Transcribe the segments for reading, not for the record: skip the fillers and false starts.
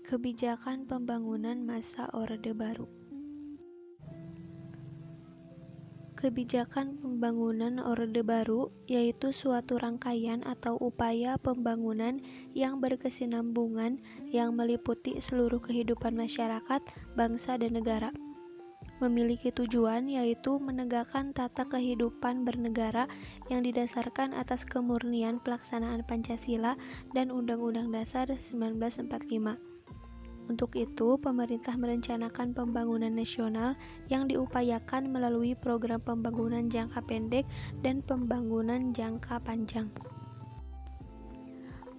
Kebijakan pembangunan masa Orde Baru. Kebijakan pembangunan Orde Baru yaitu suatu rangkaian atau upaya pembangunan yang berkesinambungan yang meliputi seluruh kehidupan masyarakat, bangsa, dan negara. Memiliki tujuan yaitu menegakkan tata kehidupan bernegara yang didasarkan atas kemurnian pelaksanaan Pancasila dan Undang-Undang Dasar 1945. Untuk itu, pemerintah merencanakan pembangunan nasional yang diupayakan melalui program pembangunan jangka pendek dan pembangunan jangka panjang.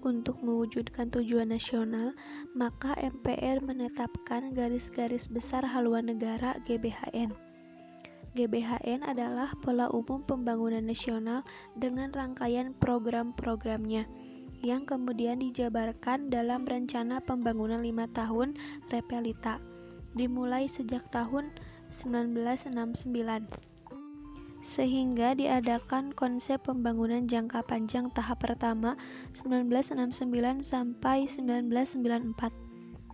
Untuk mewujudkan tujuan nasional, maka MPR menetapkan garis-garis besar haluan negara (GBHN). GBHN adalah pola umum pembangunan nasional dengan rangkaian program-programnya, yang kemudian dijabarkan dalam Rencana Pembangunan 5 Tahun Repelita, dimulai sejak tahun 1969. Sehingga diadakan konsep pembangunan jangka panjang tahap pertama 1969 sampai 1994.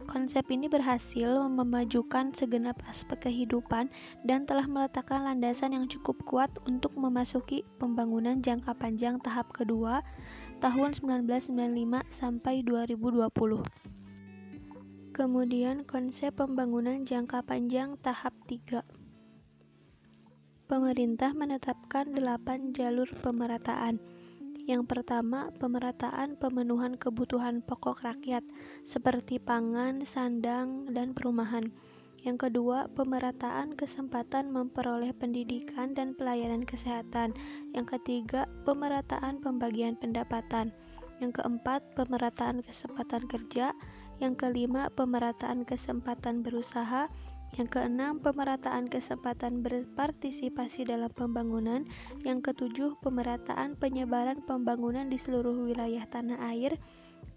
Konsep ini berhasil memajukan segenap aspek kehidupan dan telah meletakkan landasan yang cukup kuat untuk memasuki pembangunan jangka panjang tahap kedua tahun 1995 sampai 2020. Kemudian konsep pembangunan jangka panjang tahap 3. Pemerintah menetapkan 8 jalur pemerataan. Yang pertama, pemerataan pemenuhan kebutuhan pokok rakyat seperti pangan, sandang, dan perumahan. Yang kedua, pemerataan kesempatan memperoleh pendidikan dan pelayanan kesehatan. Yang ketiga, pemerataan pembagian pendapatan. Yang keempat, pemerataan kesempatan kerja. Yang kelima, pemerataan kesempatan berusaha. Yang keenam, pemerataan kesempatan berpartisipasi dalam pembangunan. Yang ketujuh, pemerataan penyebaran pembangunan di seluruh wilayah tanah air.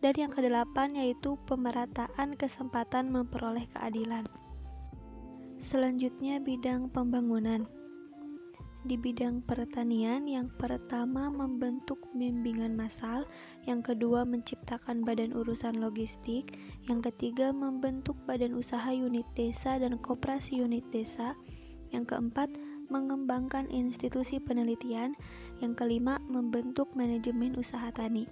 Dan yang kedelapan yaitu pemerataan kesempatan memperoleh keadilan. Selanjutnya bidang pembangunan. Di bidang pertanian, yang pertama membentuk bimbingan massal, yang kedua menciptakan badan urusan logistik, yang ketiga membentuk badan usaha unit desa dan koperasi unit desa, yang keempat mengembangkan institusi penelitian, yang kelima membentuk manajemen usaha tani,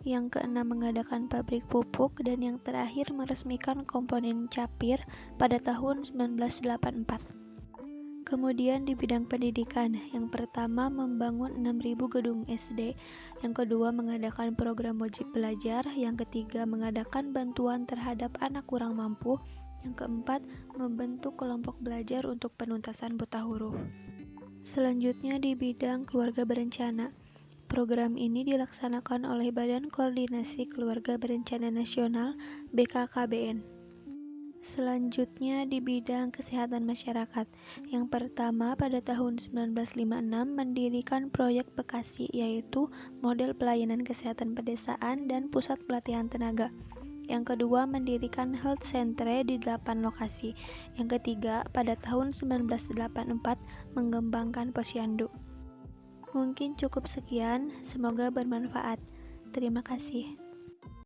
yang keenam mengadakan pabrik pupuk, dan yang terakhir meresmikan komponen capir pada tahun 1984. Kemudian di bidang pendidikan, yang pertama membangun 6.000 gedung SD, yang kedua mengadakan program wajib belajar, yang ketiga mengadakan bantuan terhadap anak kurang mampu, yang keempat membentuk kelompok belajar untuk penuntasan buta huruf. Selanjutnya di bidang keluarga berencana. Program ini dilaksanakan oleh Badan Koordinasi Keluarga Berencana Nasional (BKKBN). Selanjutnya di bidang kesehatan masyarakat. Yang pertama pada tahun 1956 mendirikan proyek Bekasi, yaitu model pelayanan kesehatan pedesaan dan pusat pelatihan tenaga. Yang kedua mendirikan health center di 8 lokasi. Yang ketiga pada tahun 1984 mengembangkan posyandu. Mungkin cukup sekian, semoga bermanfaat. Terima kasih.